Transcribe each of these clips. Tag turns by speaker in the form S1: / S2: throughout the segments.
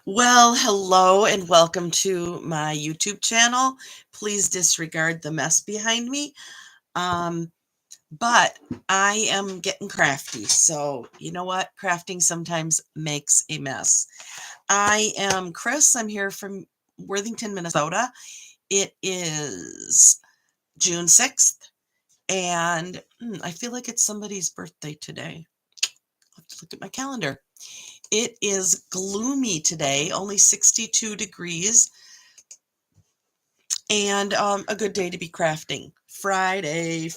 S1: Well, hello and welcome to my YouTube channel. Please disregard the mess behind me. Um, but I am getting crafty. So, you know what? Crafting sometimes makes a mess. I am Chris. I'm here from Worthington, Minnesota. It is June 6th, and I feel like it's somebody's birthday today. I'll have to look at my calendar. It is gloomy today, only 62 degrees. And a good day to be crafting. Friday.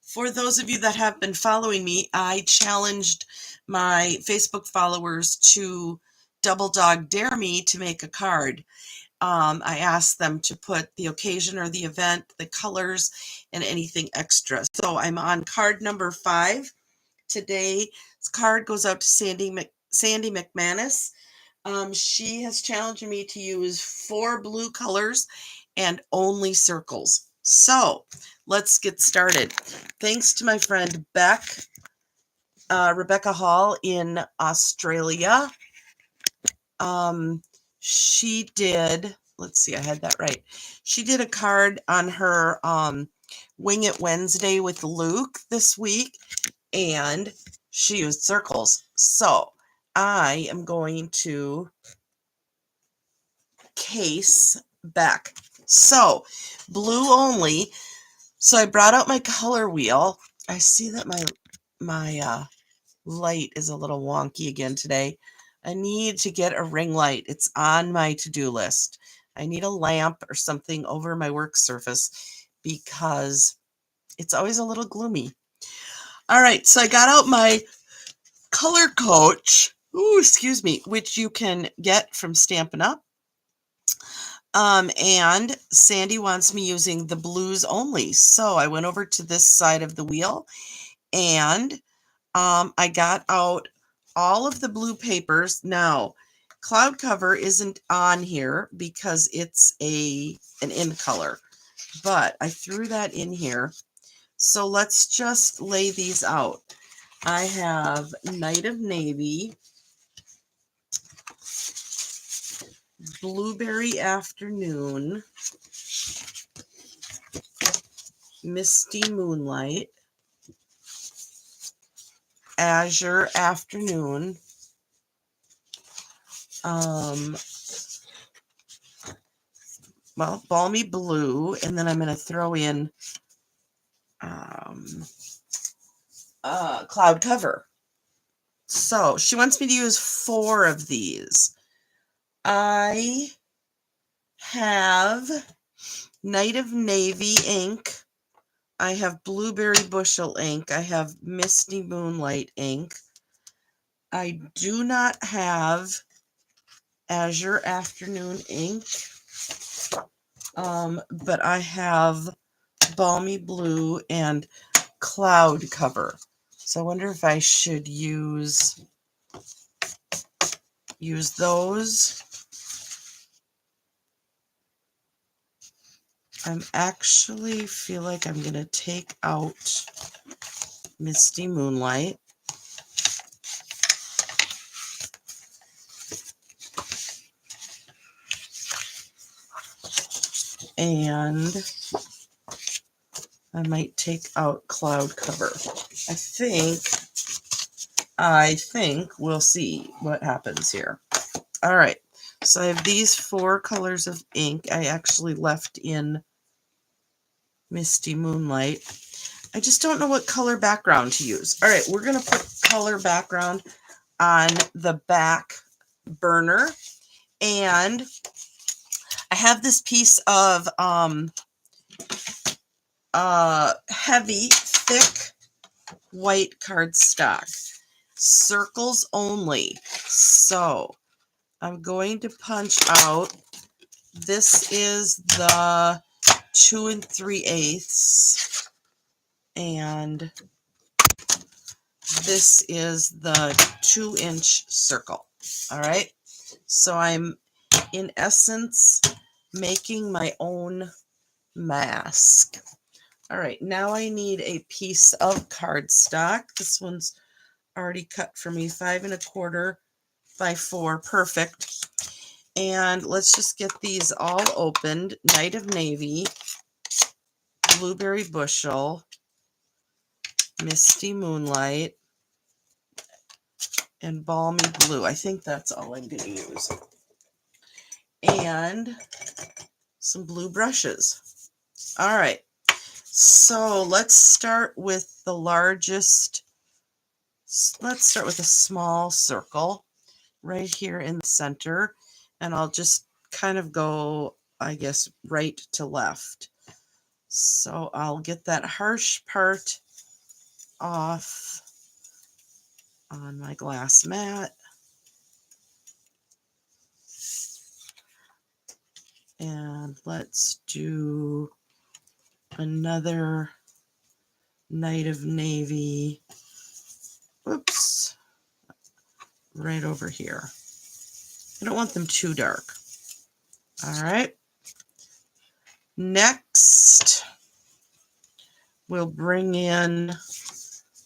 S1: For those of you that have been following me, I challenged my Facebook followers to double dog dare me to make a card. I asked them to put the occasion or the event, the colors, and anything extra. So I'm on card number 5. Today's card goes out to Sandy McManus. She has challenged me to use 4 blue colors and only circles. So let's get started. Thanks to my friend Rebecca Hall in Australia. She did, let's see, I had that right. She did a card on her Wing It Wednesday with Luke this week, and she used circles. So I am going to case back. So blue only. So I brought out my color wheel. I see that my light is a little wonky again today. I need to get a ring light. It's on my to-do list. I need a lamp or something over my work surface because it's always a little gloomy. All right, so I got out my color coach. Ooh, excuse me, which you can get from Stampin' Up. And Sandy wants me using the blues only. So I went over to this side of the wheel and I got out all of the blue papers. Now, cloud cover isn't on here because it's an in color, but I threw that in here. So let's just lay these out. I have Night of Navy, Blueberry Afternoon, Misty Moonlight, Azure Afternoon, Balmy Blue, and then I'm going to throw in Cloud Cover. So she wants me to use 4 of these. I have Night of Navy ink. I have Blueberry Bushel ink. I have Misty Moonlight ink. I do not have Azure Afternoon ink. But I have Balmy Blue and Cloud Cover. So I wonder if I should use those. I'm actually feel like I'm going to take out Misty Moonlight. And I might take out Cloud Cover. I think we'll see what happens here. All right. So I have these 4 colors of ink. I actually left in Misty Moonlight. I just don't know what color background to use. All right, we're going to put color background on the back burner. And I have this piece of heavy, thick white cardstock. Circles only. So I'm going to punch out. This is the 2 3/8, and this is the 2-inch circle. All right. So I'm in essence making my own mask. All right. Now I need a piece of cardstock. This one's already cut for me, 5 1/4 by 4, perfect. And let's just get these all opened. Night of Navy, Blueberry Bushel, Misty Moonlight, and Balmy Blue. I think that's all I'm going to use. And some blue brushes. All right. So let's start with the largest. Let's start with a small circle right here in the center. And I'll just kind of go, I guess, right to left. So I'll get that harsh part off on my glass mat. And let's do another Night of Navy. Oops. Right over here. I don't want them too dark. All right. Next, we'll bring in,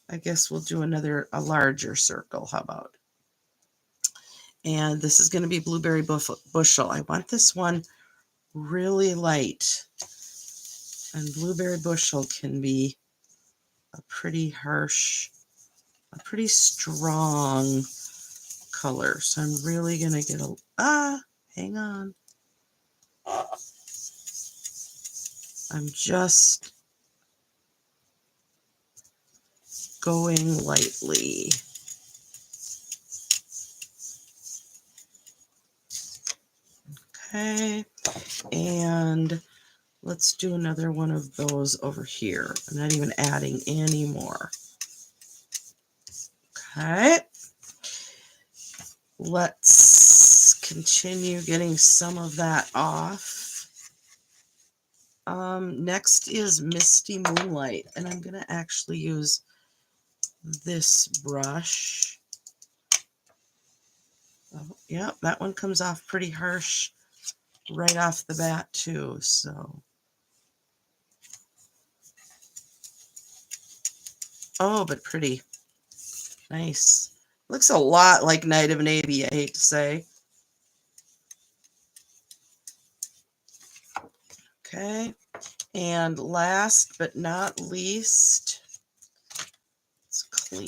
S1: I guess we'll do a larger circle. How about? And this is going to be Blueberry Bushel. I want this one really light. And Blueberry Bushel can be a pretty harsh, a pretty strong color. So I'm really going to get hang on. I'm just going lightly. Okay, and let's do another one of those over here. I'm not even adding any more. Okay, let's continue getting some of that off. Next is Misty Moonlight, and I'm going to actually use this brush. Oh, yeah, that one comes off pretty harsh right off the bat too, so. Oh, but pretty. Nice. Looks a lot like Night of Navy, I hate to say. Okay, and last but not least, let's clean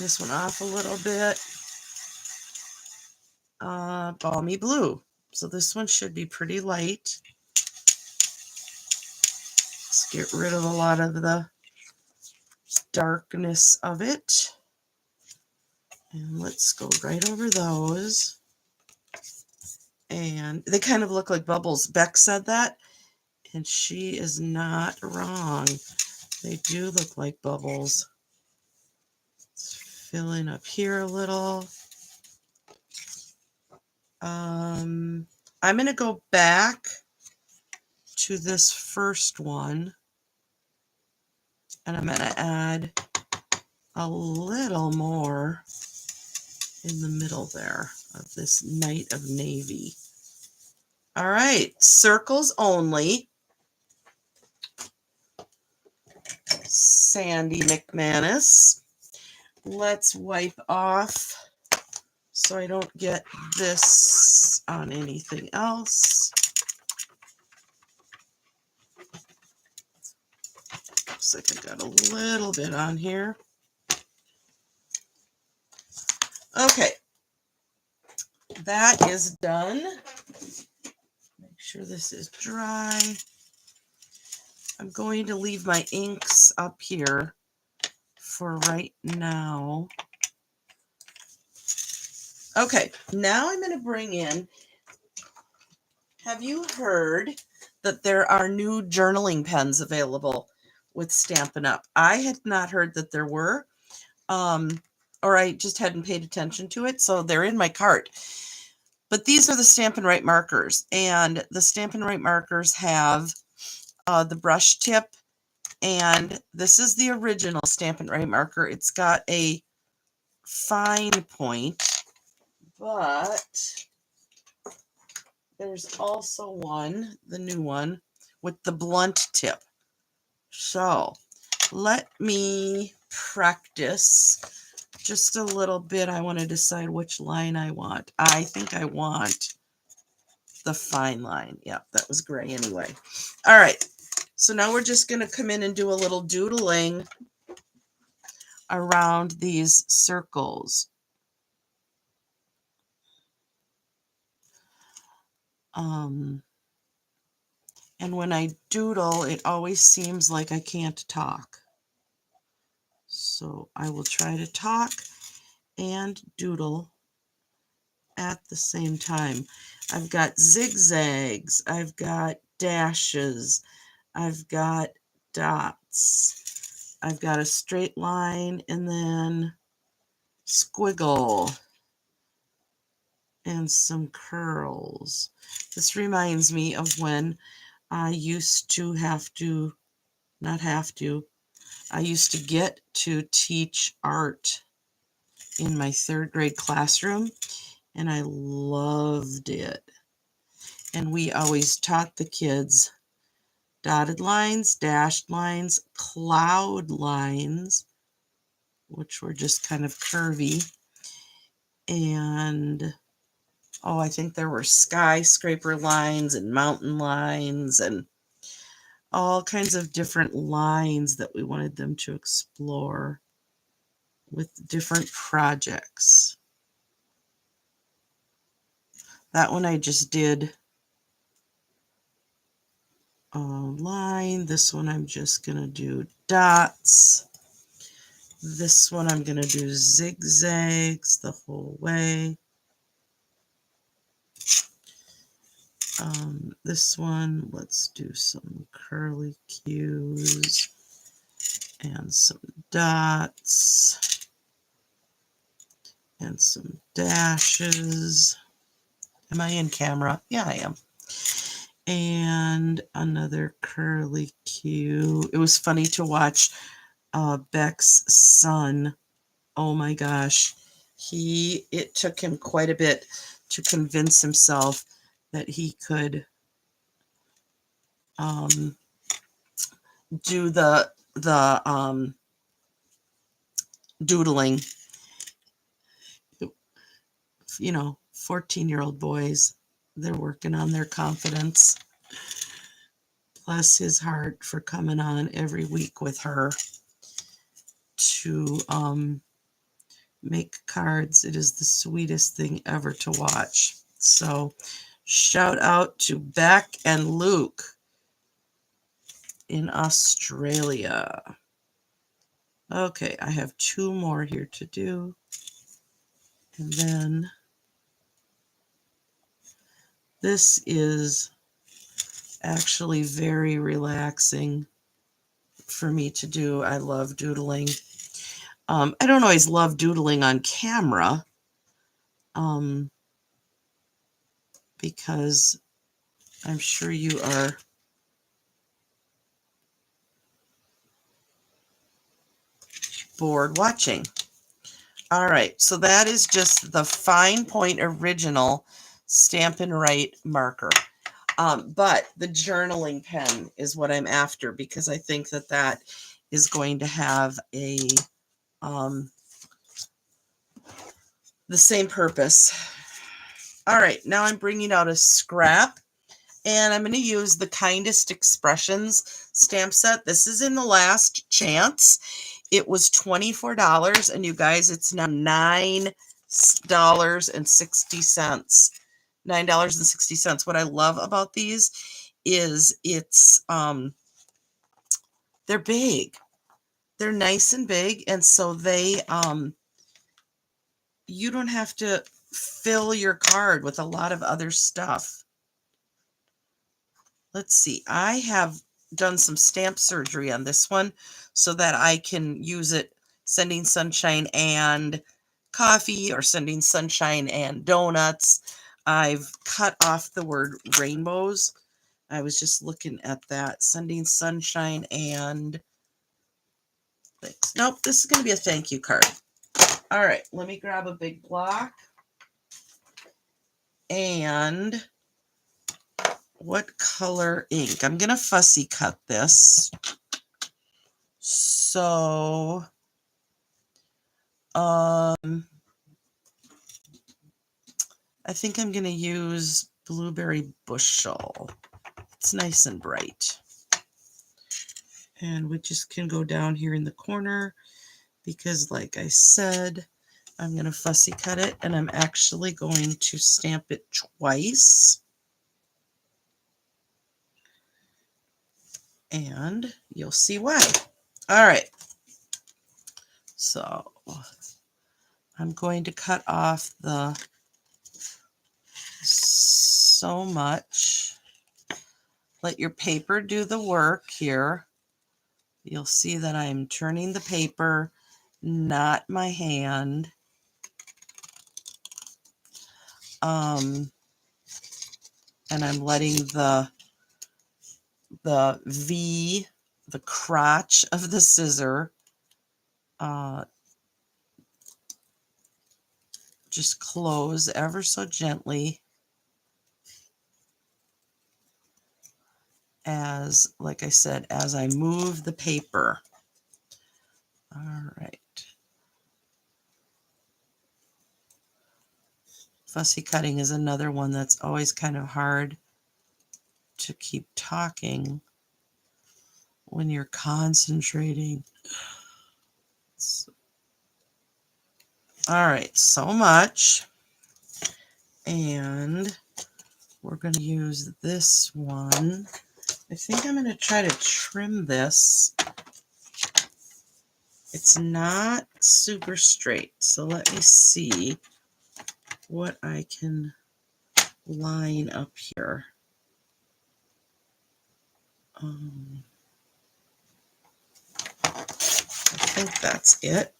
S1: this one off a little bit. Balmy Blue. So this one should be pretty light. Let's get rid of a lot of the darkness of it. And let's go right over those. And they kind of look like bubbles. Beck said that, and she is not wrong. They do look like bubbles. Let's fill in up here a little. I'm going to go back to this first one, and I'm going to add a little more in the middle there of this Night of Navy. All right, circles only. Sandy McManus. Let's wipe off so I don't get this on anything else. Looks like I got a little bit on here. Okay, that is done. Make sure this is dry. I'm going to leave my inks up here for right now. Okay, now I'm going to bring in, have you heard that there are new journaling pens available with Stampin' Up? I had not heard that there were, or I just hadn't paid attention to it, so they're in my cart. But these are the Stampin' Right markers, and the Stampin' Right markers have the brush tip, and this is the original Stampin' Right marker. It's got a fine point, but there's also one, the new one, with the blunt tip. So let me practice just a little bit. I want to decide which line I want. I think I want the fine line. Yeah, that was gray anyway. All right. So now we're just going to come in and do a little doodling around these circles. And when I doodle, it always seems like I can't talk. So I will try to talk and doodle at the same time. I've got zigzags, I've got dashes, I've got dots, I've got a straight line, and then squiggle and some curls. This reminds me of when I used to I used to get to teach art in my 3rd grade classroom, and I loved it. And we always taught the kids dotted lines, dashed lines, cloud lines, which were just kind of curvy, and I think there were skyscraper lines and mountain lines and all kinds of different lines that we wanted them to explore with different projects. That one I just did a line. This one I'm just going to do dots. This one I'm going to do zigzags the whole way. This one, let's do some curly cues and some dots and some dashes. Am I in camera? Yeah, I am. And another curly cue. It was funny to watch Beck's son. Oh my gosh. It took him quite a bit to convince himself that he could do the doodling. 14-year-old boys, they're working on their confidence. Bless his heart for coming on every week with her to make cards. It is the sweetest thing ever to watch. So shout out to Beck and Luke in Australia. Okay, I have 2 more here to do. And then this is actually very relaxing for me to do. I love doodling. I don't always love doodling on camera because I'm sure you are bored watching. All right, so that is just the Fine Point Original Stampin' Write marker. But the journaling pen is what I'm after because I think that that is going to have the same purpose. All right, now I'm bringing out a scrap, and I'm going to use the Kindest Expressions stamp set. This is in the last chance. It was $24, and you guys, it's now $9.60. $9.60. What I love about these is they're big. They're nice and big, and so they you don't have to fill your card with a lot of other stuff. Let's see. I have done some stamp surgery on this one so that I can use it sending sunshine and coffee or sending sunshine and donuts. I've cut off the word rainbows. I was just looking at that. Sending sunshine and things. Nope, this is going to be a thank you card. All right, let me grab a big block. And what color ink? I'm going to fussy cut this. So I think I'm going to use Blueberry Bushel. It's nice and bright. And we just can go down here in the corner because, like I said, I'm going to fussy cut it, and I'm actually going to stamp it twice. And you'll see why. All right. So I'm going to cut off the so much. Let your paper do the work here. You'll see that I'm turning the paper, not my hand. And I'm letting the V, the crotch of the scissor, just close ever so gently as, like I said, as I move the paper. All right. Fussy cutting is another one that's always kind of hard to keep talking when you're concentrating. All right, so much. And we're going to use this one. I think I'm going to try to trim this. It's not super straight, so let me see what I can line up here. I think that's it.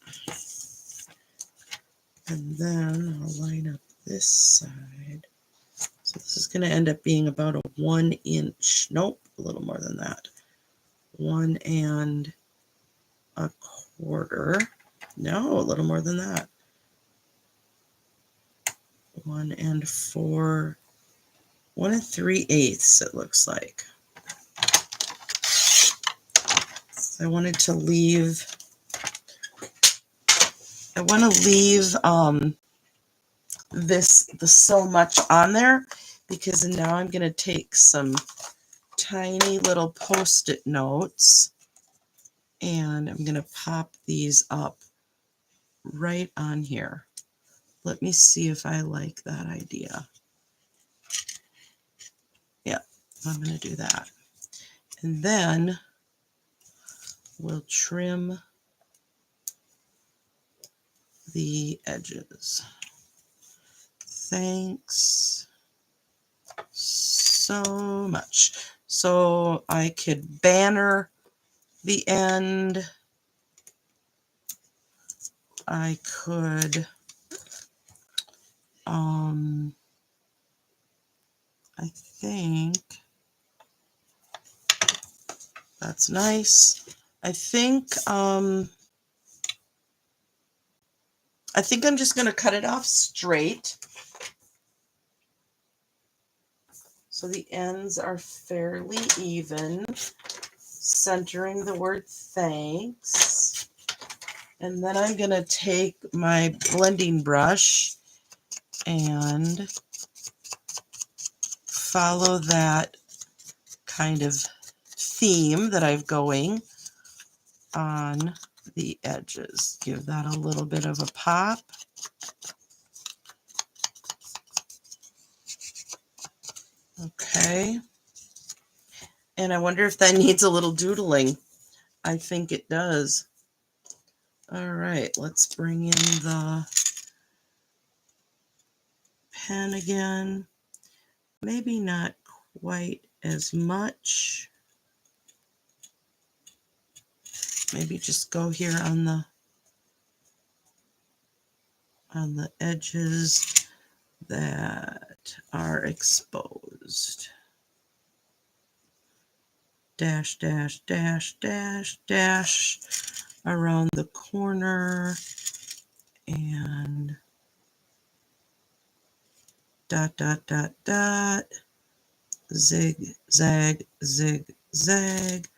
S1: And then I'll line up this side. So this is going to end up being about a 1 inch, nope, a little more than that. 1 1/4. No, a little more than that. 1 4, 1 3/8, it looks like. So I want to leave the so much on there, because now I'm going to take some tiny little Post-it notes and I'm going to pop these up right on here. Let me see if I like that idea. Yeah, I'm going to do that. And then we'll trim the edges. Thanks so much. So I could banner the end. I could I think that's nice. I think I'm just going to cut it off straight, so the ends are fairly even, centering the word thanks. And then I'm going to take my blending brush and follow that kind of theme that I've going on the edges. Give that a little bit of a pop. Okay. And I wonder if that needs a little doodling. I think it does. All right, let's bring in the pen again. Maybe not quite as much. Maybe just go here on the edges that are exposed. Dash, dash, dash, dash, dash around the corner, and dot, dot, dot, dot, zig, zag, zig, zag,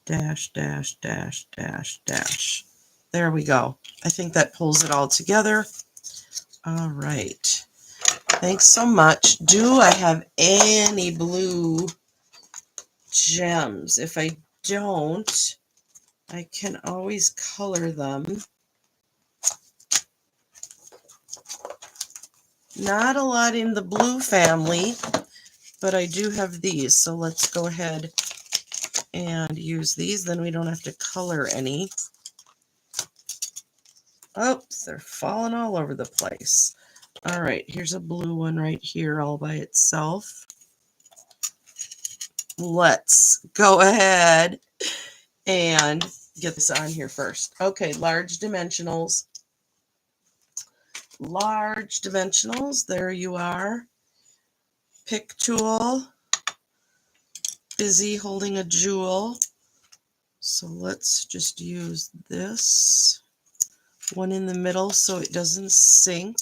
S1: dash, dash, dash, dash, dash. There we go. I think that pulls it all together. All right. Thanks so much. Do I have any blue gems? If I don't, I can always color them. Not a lot in the blue family, but I do have these. So let's go ahead and use these. Then we don't have to color any. Oops, they're falling all over the place. All right, here's a blue one right here all by itself. Let's go ahead and get this on here first. Okay, large dimensionals. Large dimensionals, there you are. Pick tool. Busy holding a jewel. So let's just use this one in the middle so it doesn't sink.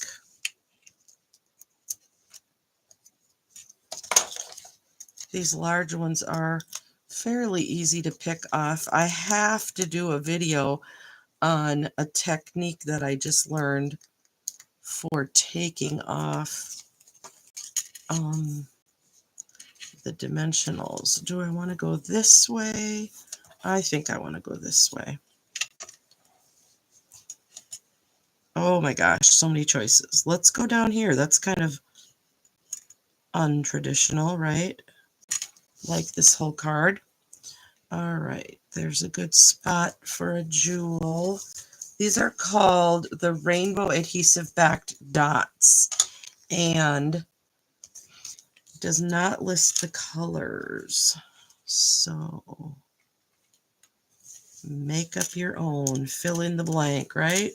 S1: These large ones are fairly easy to pick off. I have to do a video on a technique that I just learned for taking off the dimensionals. Do I want to go this way? I think I want to go this way. Oh my gosh, so many choices. Let's go down here. That's kind of untraditional, right? Like this whole card. All right, there's a good spot for a jewel. These are called the rainbow adhesive backed dots, and does not list the colors. So make up your own, fill in the blank, right?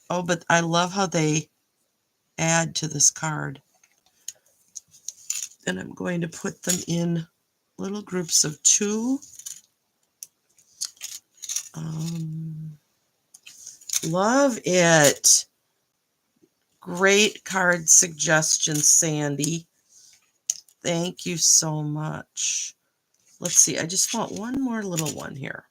S1: Oh, but I love how they add to this card. And I'm going to put them in little groups of 2. Love it. Great card suggestions, Sandy. Thank you so much. Let's see, I just want one more little one here.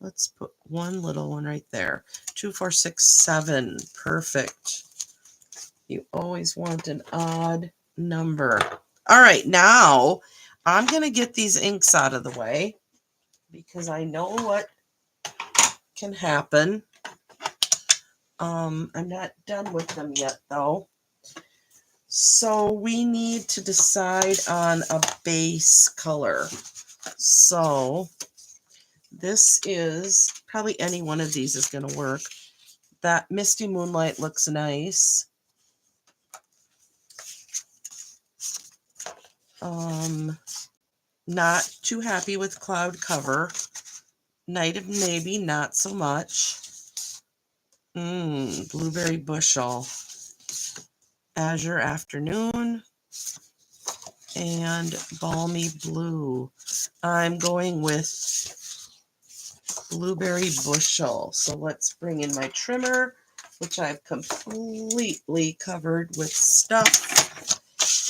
S1: Let's put one little one right there. 2, 4, 6, 7. Perfect. You always want an odd number. All right, now I'm going to get these inks out of the way because I know what can happen. I'm not done with them yet, though. So we need to decide on a base color. So this is, probably any one of these is going to work. That Misty Moonlight looks nice. Not too happy with Cloud Cover. Night of Navy, not so much. Blueberry Bushel. Azure Afternoon. And Balmy Blue. I'm going with Blueberry Bushel. So let's bring in my trimmer, which I've completely covered with stuff.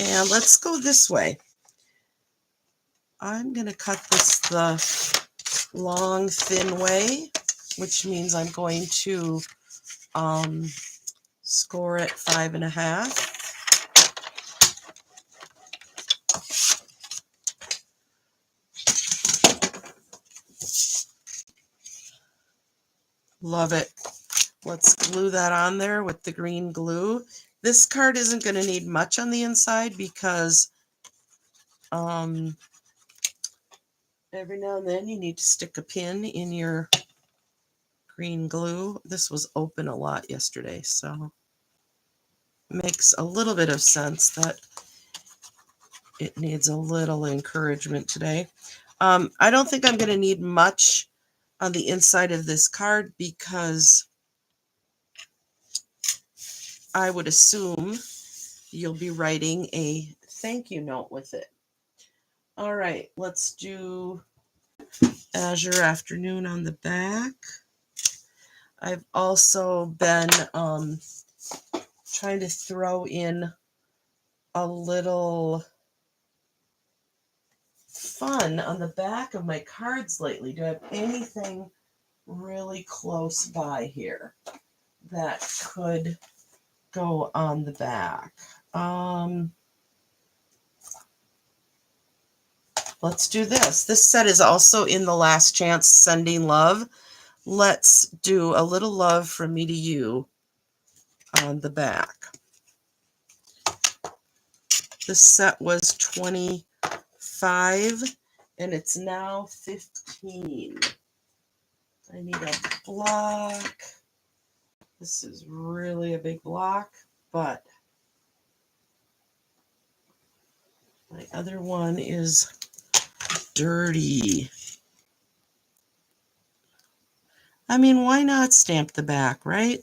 S1: And let's go this way. I'm going to cut this the long, thin way, which means I'm going to score it 5.5. Love it. Let's glue that on there with the green glue. This card isn't going to need much on the inside because every now and then you need to stick a pin in your green glue. This was open a lot yesterday, so it makes a little bit of sense that it needs a little encouragement today. I don't think I'm going to need much on the inside of this card because I would assume you'll be writing a thank you note with it. All right, let's do Azure Afternoon on the back. I've also been trying to throw in a little fun on the back of my cards lately. Do I have anything really close by here that could go on the back? Let's do this. This set is also in the Last Chance Sending Love. Let's do a little love from me to you on the back. This set was $25 and it's now $15. I need a block. This is really a big block, but my other one is dirty. I mean, why not stamp the back, right?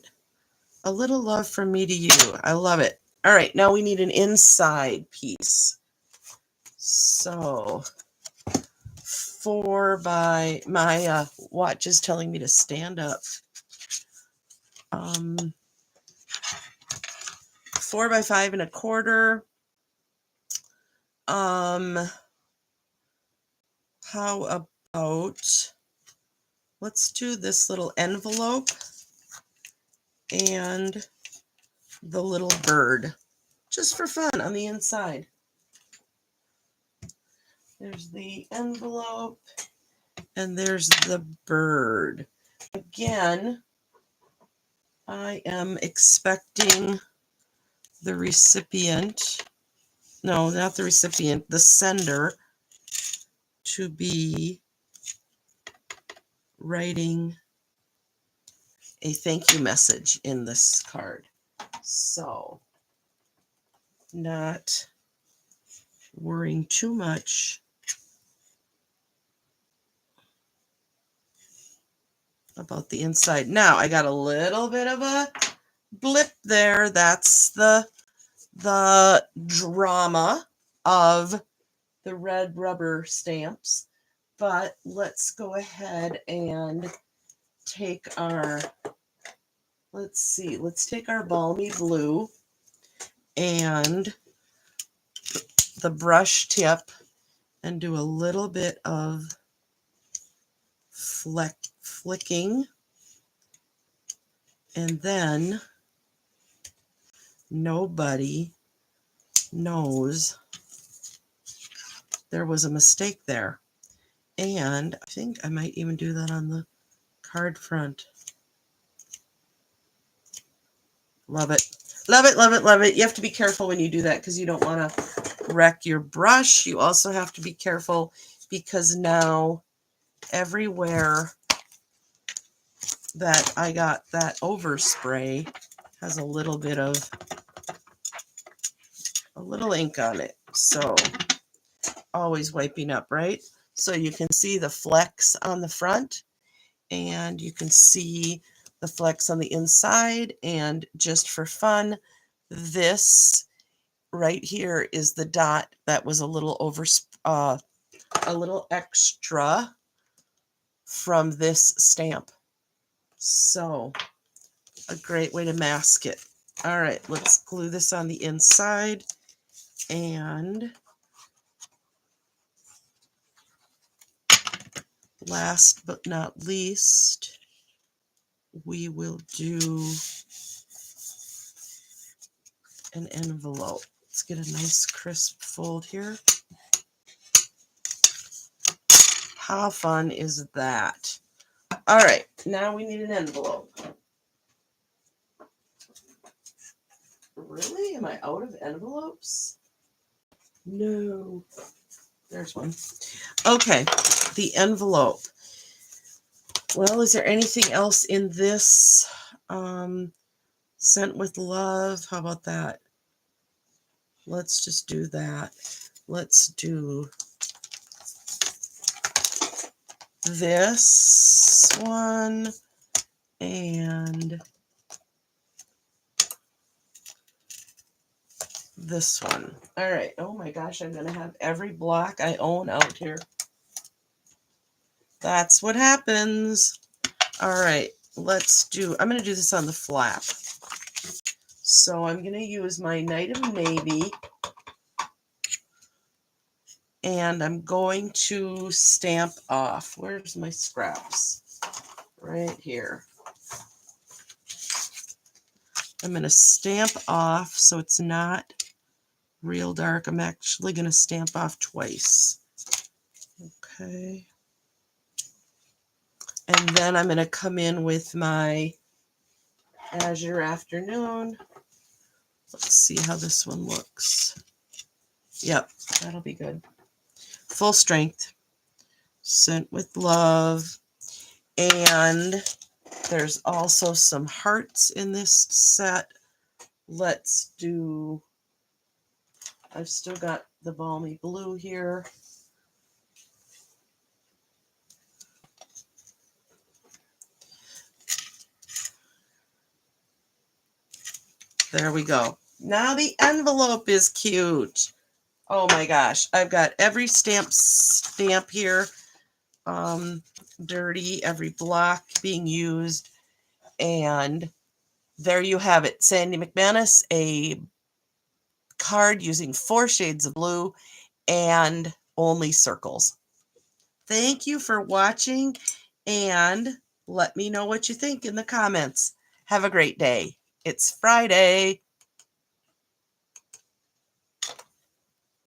S1: A little love from me to you. I love it. All right, now we need an inside piece. So 4 by, my watch is telling me to stand up. 4 by 5 1/4. How about, let's do this little envelope and the little bird, just for fun on the inside. There's the envelope and there's the bird. Again, I am expecting the recipient, no, not the recipient, the sender, to be writing a thank you message in this card. So, not worrying too much about the inside. Now, I got a little bit of a blip there. That's the drama of the red rubber stamps. But let's go ahead and take our, let's take our balmy blue and the brush tip and do a little bit of flicking. And then nobody knows there was a mistake there. And I think I might even do that on the card front. Love it. Love it, love it, love it. You have to be careful when you do that because you don't want to wreck your brush. You also have to be careful because now everywhere that I got that overspray has a little bit of, a little ink on it. So always wiping up, right? So you can see the flecks on the front and you can see the flecks on the inside. And just for fun, this right here is the dot that was a little over, a little extra from this stamp. So a great way to mask it. All right, let's glue this on the inside. And last but not least, we will do an envelope. Let's get a nice crisp fold here. How fun is that? All right, now we need an envelope. Really? Am I out of envelopes? No. There's one. Okay, the envelope. Well, is there anything else in this? Sent with love. How about that? Let's just do that. Let's do this one and this one. All right. Oh my gosh, I'm going to have every block I own out here. That's what happens. All right. Let's do, I'm going to do this on the flap. So I'm going to use my Night of Navy And I'm going to stamp off. Where's my scraps? Right here. I'm going to stamp off so it's not real dark. I'm actually going to stamp off twice. Okay. And then I'm going to come in with my Azure Afternoon. Let's see how this one looks. Yep, that'll be good. Full strength. Sent with love. And there's also some hearts in this set. Let's do, I've still got the Balmy Blue here. There we go. Now the envelope is cute. Oh my gosh. I've got every stamp here. Dirty, every block being used. And there you have it. Sandy McManus, a card using 4 shades of blue and only circles. Thank you for watching, and let me know what you think in the comments. Have a great day. It's Friday.